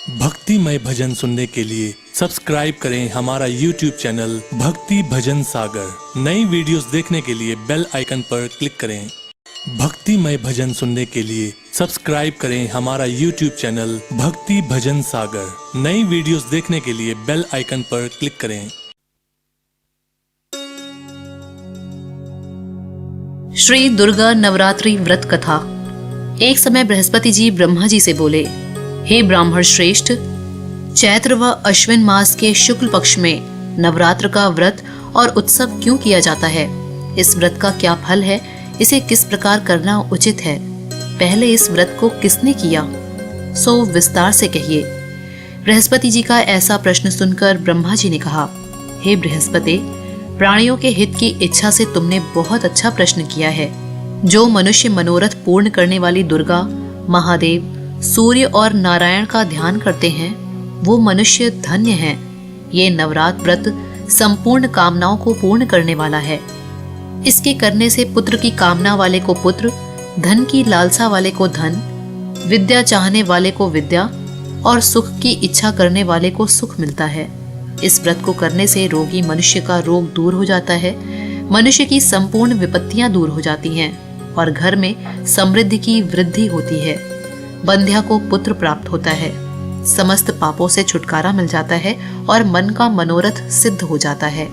भक्तिमय भजन सुनने के लिए सब्सक्राइब करें हमारा YouTube चैनल भक्ति भजन सागर। नई वीडियोस देखने के लिए बेल आइकन पर क्लिक करें। भक्तिमय भजन सुनने के लिए सब्सक्राइब करें हमारा YouTube चैनल भक्ति भजन सागर। नई वीडियोस देखने के लिए बेल आइकन पर क्लिक करें। श्री दुर्गा नवरात्रि व्रत कथा। एक समय बृहस्पति जी ब्रह्मा जी से बोले, हे ब्राह्मण श्रेष्ठ, चैत्र व अश्विन मास के शुक्ल पक्ष में नवरात्र का व्रत और उत्सव क्यों किया जाता है? इस व्रत का क्या फल है? इसे किस प्रकार करना उचित है? पहले इस व्रत को किसने किया? सो विस्तार से कहिए। बृहस्पति जी का ऐसा प्रश्न सुनकर ब्रह्मा जी ने कहा, हे बृहस्पति, प्राणियों के हित की इच्छा से तुमने बहुत अच्छा प्रश्न किया है। जो मनुष्य मनोरथ पूर्ण करने वाली दुर्गा, महादेव, सूर्य और नारायण का ध्यान करते हैं, वो मनुष्य धन्य हैं। ये नवरात्र व्रत संपूर्ण कामनाओं को पूर्ण करने वाला है। इसके करने से पुत्र की कामना वाले को पुत्र, धन की लालसा वाले को धन, विद्या चाहने वाले को विद्या और सुख की इच्छा करने वाले को सुख मिलता है। इस व्रत को करने से रोगी मनुष्य का रोग दूर हो जाता है, मनुष्य की संपूर्ण विपत्तियां दूर हो जाती हैं और घर में समृद्धि की वृद्धि होती है। बंध्या को पुत्र प्राप्त होता है, समस्त पापों से छुटकारा मिल जाता है और मन का मनोरथ सिद्ध हो जाता है।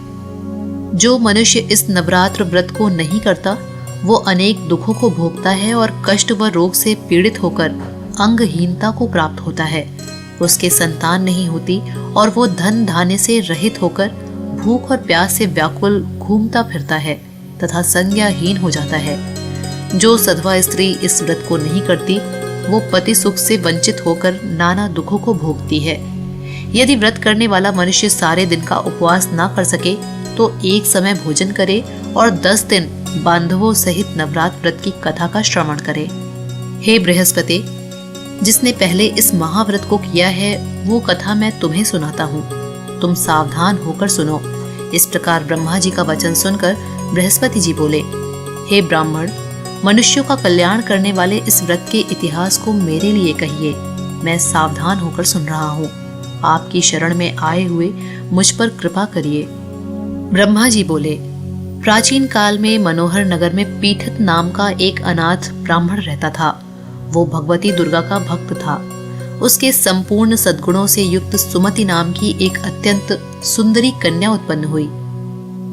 जो मनुष्य इस नवरात्र व्रत को नहीं करता, वो अनेक दुखों को भोगता है और कष्ट व रोग से पीड़ित होकर अंगहीनता को प्राप्त होता है। उसके संतान नहीं होती और वो धन धान्य से रहित होकर भूख और प्यास से व्याकुल घूमता फिरता है तथा संज्ञाहीन हो जाता है। जो सधवा स्त्री इस व्रत को नहीं करती, वो पति सुख से वंचित होकर नाना दुखों को भोगती है। यदि व्रत करने वाला मनुष्य सारे दिन का उपवास ना कर सके तो एक समय भोजन करे और 10 दिन बांधवों सहित नवरात्र व्रत की कथा का श्रवण करे। हे बृहस्पति, जिसने पहले इस महाव्रत को किया है, वो कथा मैं तुम्हें सुनाता हूँ। तुम सावधान होकर सुनो। इस प्रकार ब्रह्मा जी का वचन सुनकर बृहस्पति जी बोले, हे ब्राह्मण, मनुष्यों का कल्याण करने वाले इस व्रत के इतिहास को मेरे लिए कहिए। मैं सावधान होकर सुन रहा हूँ। आपकी शरण में आए हुए मुझ पर कृपा करिए। ब्रह्मा जी बोले, प्राचीन काल में मनोहर नगर में पीठत नाम का एक अनाथ ब्राह्मण रहता था। वो भगवती दुर्गा का भक्त था। उसके संपूर्ण सद्गुणों से युक्त सुमति नाम की एक अत्यंत सुंदरी कन्या उत्पन्न हुई।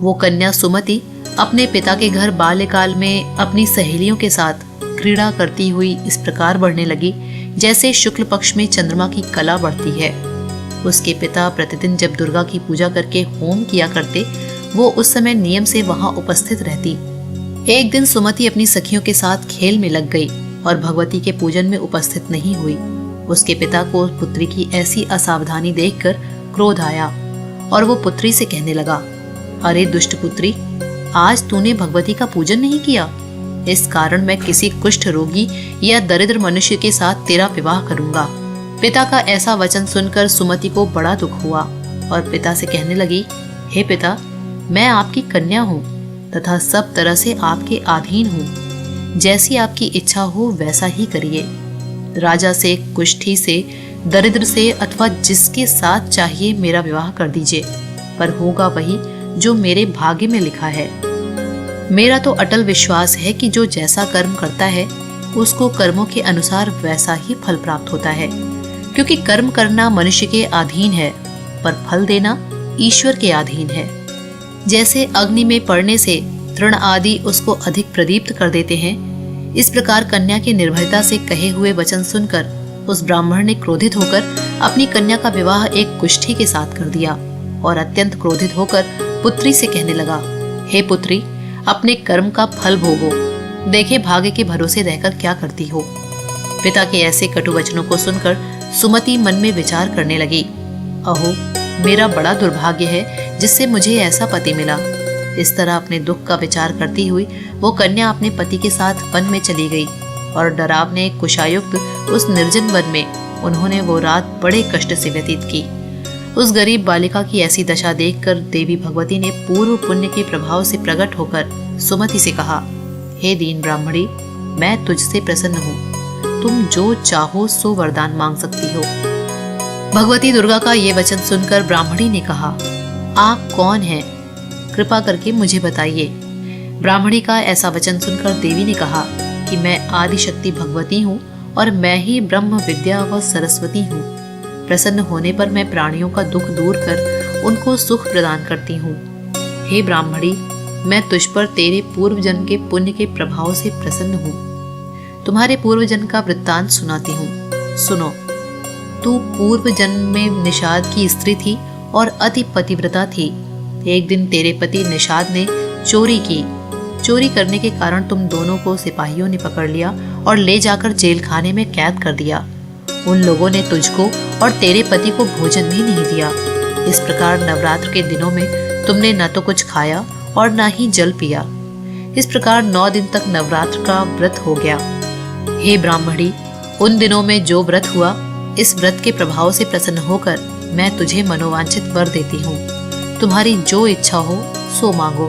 वो कन्या सुमति अपने पिता के घर बाल्यकाल में अपनी सहेलियों के साथ क्रीड़ा करती हुई इस प्रकार बढ़ने लगी जैसे शुक्ल पक्ष में चंद्रमा की कला बढ़ती है। उसके पिता प्रतिदिन जब दुर्गा की पूजा करके होम किया करते, वो उस समय नियम से वहां उपस्थित रहती। एक दिन सुमति अपनी सखियों के साथ खेल में लग गई और भगवती के पूजन में उपस्थित नहीं हुई। उसके पिता को पुत्री की ऐसी असावधानी देखकर क्रोध आया और वो पुत्री से कहने लगा, अरे दुष्ट पुत्री, आज तूने भगवती का पूजन नहीं किया। इस कारण मैं किसी कुष्ठ रोगी या दरिद्र मनुष्य के साथ तेरा विवाह करूंगा। पिता का ऐसा वचन सुनकर सुमति को बड़ा दुख हुआ और पिता से कहने लगी, हे पिता, मैं आपकी कन्या हूँ तथा सब तरह से आपके अधीन हूँ। जैसी आपकी इच्छा हो वैसा ही करिए। राजा से, कुष्ठी से, दरिद्र से अथवा जिसके साथ चाहिए मेरा विवाह कर दीजिए, पर होगा वही जो मेरे भाग्य में लिखा है। मेरा तो अटल विश्वास है कि जो जैसा कर्म करता है उसको कर्मों के अनुसार वैसा ही फल प्राप्त होता है, क्योंकि कर्म करना मनुष्य के अधीन है पर फल देना ईश्वर के अधीन है। जैसे अग्नि में पड़ने से तृण आदि उसको अधिक प्रदीप्त कर देते हैं, इस प्रकार कन्या की निर्भयता से कहे हुए वचन सुनकर उस ब्राह्मण ने क्रोधित होकर अपनी कन्या का विवाह एक कुष्ठी के साथ कर दिया और अत्यंत क्रोधित होकर पुत्री से कहने लगा, हे पुत्री, अपने कर्म का फल भोगो, देखे भाग्य के भरोसे रहकर क्या करती हो। पिता के ऐसे कटु वचनों को सुनकर सुमति मन में विचार करने लगी, अहो, मेरा बड़ा दुर्भाग्य है जिससे मुझे ऐसा पति मिला। इस तरह अपने दुख का विचार करती हुई वो कन्या अपने पति के साथ वन में चली गई और डरावने कुशायुक्त उस निर्जन वन में उन्होंने वो रात बड़े कष्ट से व्यतीत की। उस गरीब बालिका की ऐसी दशा देखकर देवी भगवती ने पूर्व पुण्य के प्रभाव से प्रकट होकर सुमति से कहा, हे दीन ब्राह्मणी, मैं तुझसे प्रसन्न हूँ। तुम जो चाहो सो वरदान मांग सकती हो। भगवती दुर्गा का ये वचन सुनकर ब्राह्मणी ने कहा, आप कौन हैं? कृपा करके मुझे बताइए। ब्राह्मणी का ऐसा वचन सुनकर देवी ने कहा कि मैं आदिशक्ति भगवती हूँ और मैं ही ब्रह्म विद्या व सरस्वती हूँ। प्रसन्न होने पर मैं प्राणियों का दुख दूर कर उनको सुख प्रदान करती हूँ। हे ब्राह्मणी, मैं तुझ पर तेरे पूर्व जन्म के पुण्य के प्रभाव से प्रसन्न हूँ। तुम्हारे पूर्व जन्म का वृत्तांत सुनाती हूँ, सुनो। तू पूर्व जन्म में निषाद की स्त्री थी और अति पतिव्रता थी। एक दिन तेरे पति निषाद ने चोरी की। चोरी करने के कारण तुम दोनों को सिपाहियों ने पकड़ लिया और ले जाकर जेल खाने में कैद कर दिया। उन लोगों ने तुझको और तेरे पति को भोजन भी नहीं दिया। इस प्रकार नवरात्र के दिनों में तुमने न तो कुछ खाया और न ही जल पिया। इस प्रकार 9 दिन तक नवरात्र का व्रत हो गया। हे ब्राह्मणी, उन दिनों में जो व्रत हुआ, इस व्रत के प्रभाव से प्रसन्न होकर मैं तुझे मनोवांछित वर देती हूँ। तुम्हारी जो इच्छा हो सो मांगो।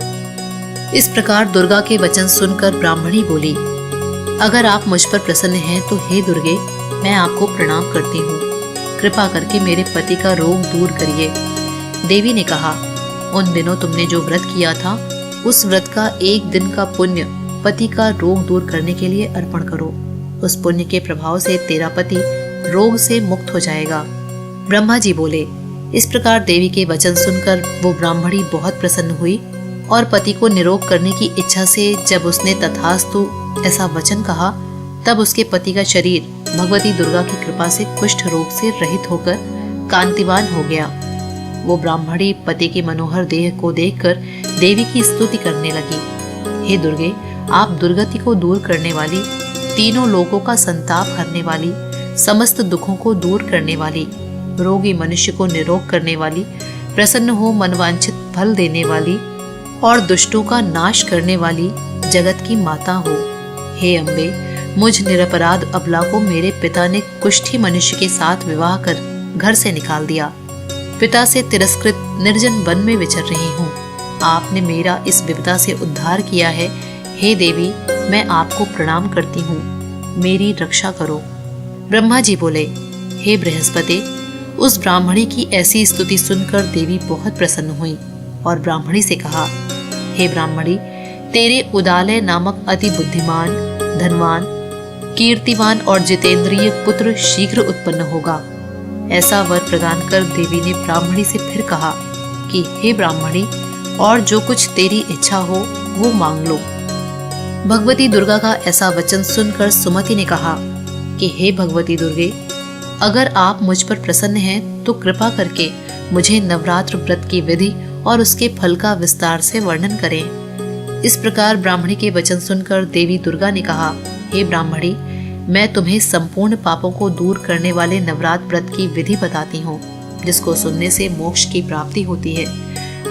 इस प्रकार दुर्गा के वचन सुनकर ब्राह्मणी बोली, अगर आप मुझ पर प्रसन्न हैं तो हे दुर्गे, मैं आपको प्रणाम करती हूँ। कृपा करके मेरे पति का रोग दूर करिए। देवी ने कहा, उन दिनों तुमने जो व्रत किया था, उस व्रत का 1 दिन का पुण्य पति का रोग दूर करने के लिए अर्पण करो। उस पुण्य के प्रभाव से तेरा पति रोग से मुक्त हो जाएगा। ब्रह्मा जी बोले। इस प्रकार देवी के वचन सुनकर वो ब्राह्मणी बहुत प्रसन्न हुई और पति को निरोग करने की इच्छा से जब उसने तथास्तु ऐसा वचन कहा, तब उसके पति का शरीर भगवती दुर्गा की कृपा से कुष्ठ रोग से रहित होकर कांतिवान हो गया। वो ब्राह्मणी पति के मनोहर देह को देखकर देवी की स्तुति करने लगी। हे दुर्गे, आप दुर्गति को दूर करने वाली, तीनों लोगों का संताप हरने वाली, समस्त दुखों को दूर करने वाली, रोगी मनुष्य को निरोग करने वाली, प्रसन्न हो मनवांछित फल देने वाली और दुष्टों का नाश करने वाली जगत की माता हो। हे अम्बे, मुझ निरपराध अबला को मेरे पिता ने कुष्ठी मनुष्य के साथ विवाह कर घर से निकाल दिया। पिता से तिरस्कृत निर्जन वन में विचर रही हूँ। आपने मेरा इस विपदा से उद्धार किया है। हे देवी, मैं आपको प्रणाम करती हूँ, मेरी रक्षा करो। ब्रह्मा जी बोले, हे बृहस्पति, उस ब्राह्मणी की ऐसी स्तुति सुनकर देवी बहुत प्रसन्न हुई और ब्राह्मणी से कहा, हे ब्राह्मणी, तेरे उदालय नामक अति बुद्धिमान, धनवान, कीर्तिवान और जितेंद्रिय पुत्र शीघ्र उत्पन्न होगा। ऐसा वर प्रदान कर देवी ने ब्राह्मणी से फिर कहा कि हे ब्राह्मणी, और जो कुछ तेरी इच्छा हो वो मांग लो। भगवती दुर्गा का ऐसा वचन सुनकर सुमति ने कहा कि हे भगवती दुर्गे, अगर आप मुझ पर प्रसन्न हैं तो कृपा करके मुझे नवरात्र व्रत की विधि और उसके फल का विस्तार से वर्णन करें। इस प्रकार ब्राह्मणी के वचन सुनकर देवी दुर्गा ने कहा, हे ब्राह्मणी, मैं तुम्हें संपूर्ण पापों को दूर करने वाले नवरात्र व्रत की विधि बताती हूँ, जिसको सुनने से मोक्ष की प्राप्ति होती है।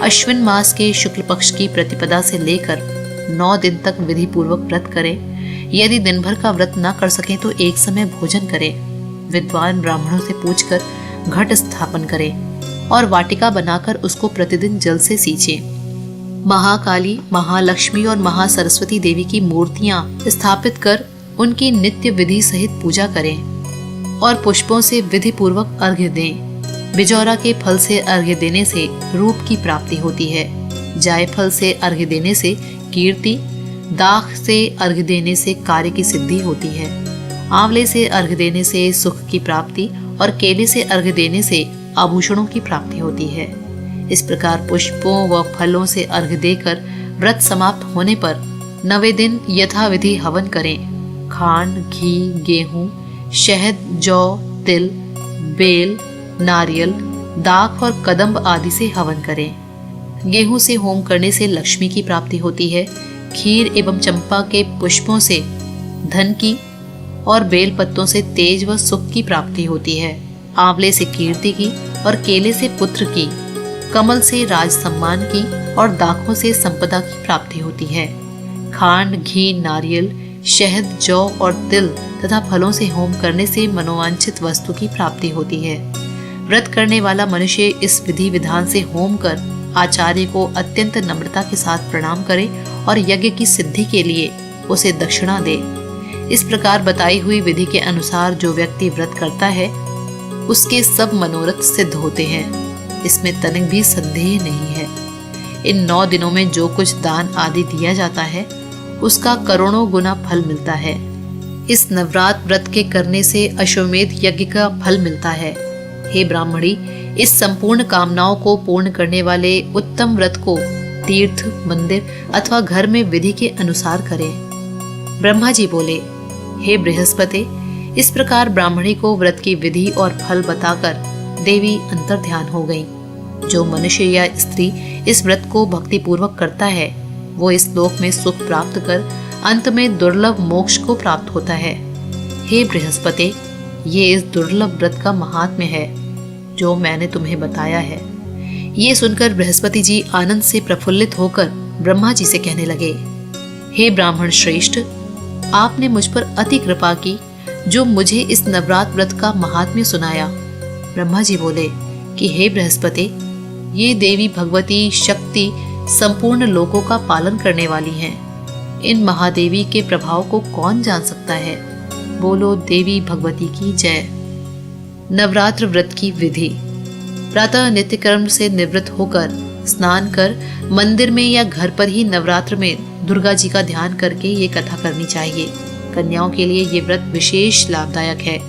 अश्विन मास के शुक्ल पक्ष की प्रतिपदा से लेकर 9 दिन तक विधि पूर्वक व्रत करें। यदि दिन भर का व्रत न कर सकें तो एक समय भोजन करें। विद्वान ब्राह्मणों से पूछकर घट स्थापन करें और वाटिका बनाकर उसको प्रतिदिन जल से सींचें। महाकाली, महालक्ष्मी और महासरस्वती देवी की मूर्तियां स्थापित कर उनकी नित्य विधि सहित पूजा करें और पुष्पों से विधि पूर्वक अर्घ्य दें। बिजौरा के फल से अर्घ्य देने से रूप की प्राप्ति होती है। जायफल से अर्घ्य देने से कीर्ति, दाख से अर्घ्य देने से कार्य की सिद्धि होती है। आंवले से अर्घ्य देने से सुख की प्राप्ति और केले से अर्घ्य देने से आभूषणों की प्राप्ति होती है। इस प्रकार पुष्पों व फलों से अर्घ्य देकर व्रत समाप्त होने पर 9वें दिन यथाविधि हवन करें। खांड, घी, गेहूं, शहद, जौ, तिल, बेल, नारियल, दाख और कदम्ब आदि से हवन करें। गेहूं से होम करने से लक्ष्मी की प्राप्ति होती है। खीर एवं चंपा के पुष्पों से धन की और बेल पत्तों से तेज व सुख की प्राप्ति होती है। आंवले से कीर्ति की और केले से पुत्र की, कमल से राज सम्मान की और दाखों से संपदा की प्राप्ति होती है। खांड, घी, नारियल, शहद, जौ और तिल तथा फलों से होम करने से मनोवांछित वस्तु की प्राप्ति होती है। व्रत करने वाला मनुष्य इस विधि विधान से होम कर आचार्य को अत्यंत नम्रता के साथ प्रणाम करे और यज्ञ की सिद्धि के लिए उसे दक्षिणा दे। इस प्रकार बताई हुई विधि के अनुसार जो व्यक्ति व्रत करता है उसके सब मनोरथ सिद्ध होते हैं, इसमें तनिक भी संदेह नहीं है। इन 9 दिनों में जो कुछ दान आदि दिया जाता है उसका करोड़ों गुना फल मिलता है। इस नवरात्र व्रत के करने से अश्वमेध यज्ञ का फल मिलता है। हे ब्राह्मणी, इस संपूर्ण कामनाओं को पूर्ण करने वाले उत्तम व्रत को तीर्थ, मंदिर अथवा घर में विधि के अनुसार करें। ब्रह्मा जी बोले, हे बृहस्पति, इस प्रकार ब्राह्मणी को व्रत की विधि और फल बताकर देवी अंतर ध्यान हो गई। जो मनुष्य या स्त्री इस व्रत को भक्ति पूर्वक करता है वो इस लोक में सुख प्राप्त कर अंत में दुर्लभ मोक्ष को प्राप्त होता है। हे बृहस्पति, ये इस दुर्लभ व्रत का महात्म्य है जो मैंने तुम्हें बताया है। ये सुनकर बृहस्पति जी आनंद से प्रफुल्लित होकर ब्रह्मा जी से कहने लगे, हे ब्राह्मण श्रेष्ठ, आपने मुझ पर अति कृपा की जो मुझे इस नवरात्र व्रत का महात्म्य सुनाया। ब्रह्मा जी बोले कि हे बृहस्पति, ये देवी भगवती शक्ति संपूर्ण लोकों का पालन करने वाली हैं। इन महादेवी के प्रभाव को कौन जान सकता है। बोलो देवी भगवती की जय। नवरात्र व्रत की विधि। प्रातः नित्य कर्म से निवृत्त होकर स्नान कर मंदिर में या घर पर ही नवरात्र में दुर्गा जी का ध्यान करके ये कथा करनी चाहिए। कन्याओं के लिए ये व्रत विशेष लाभदायक है।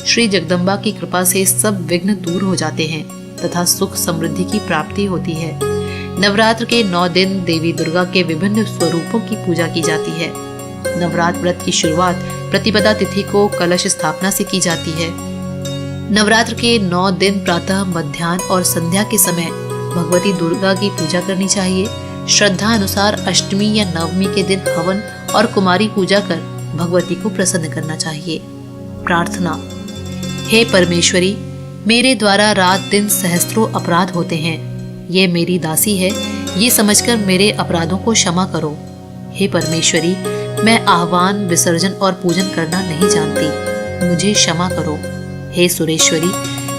श्री जगदम्बा की कृपा से सब विघ्न दूर हो जाते हैं तथा सुख समृद्धि की प्राप्ति होती है। नवरात्र के 9 दिन देवी दुर्गा के विभिन्न स्वरूपों की पूजा की जाती है। नवरात्र व्रत की शुरुआत प्रतिपदा तिथि को कलश स्थापना से की जाती है। नवरात्र के 9 दिन प्रातः, मध्याह्न और संध्या के समय भगवती दुर्गा की पूजा करनी चाहिए। श्रद्धा अनुसार अष्टमी या नवमी के दिन हवन और कुमारी पूजा कर भगवती को प्रसन्न करना चाहिए। प्रार्थना। हे परमेश्वरी, मेरे द्वारा रात दिन सहस्त्रों अपराध होते हैं। ये मेरी दासी है, ये समझकर मेरे अपराधों को क्षमा करो। हे परमेश्वरी, मैं आह्वान, विसर्जन और पूजन करना नहीं जानती, मुझे क्षमा करो। हे सुरेश्वरी,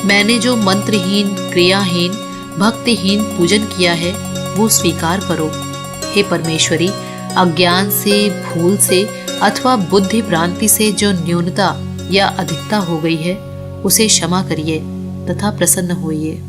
मैंने जो मंत्रहीन, क्रियाहीन, भक्तिहीन पूजन किया है वो स्वीकार करो। हे परमेश्वरी, अज्ञान से, भूल से अथवा बुद्धि भ्रांति से जो न्यूनता या अधिकता हो गई है उसे क्षमा करिए तथा प्रसन्न होइए।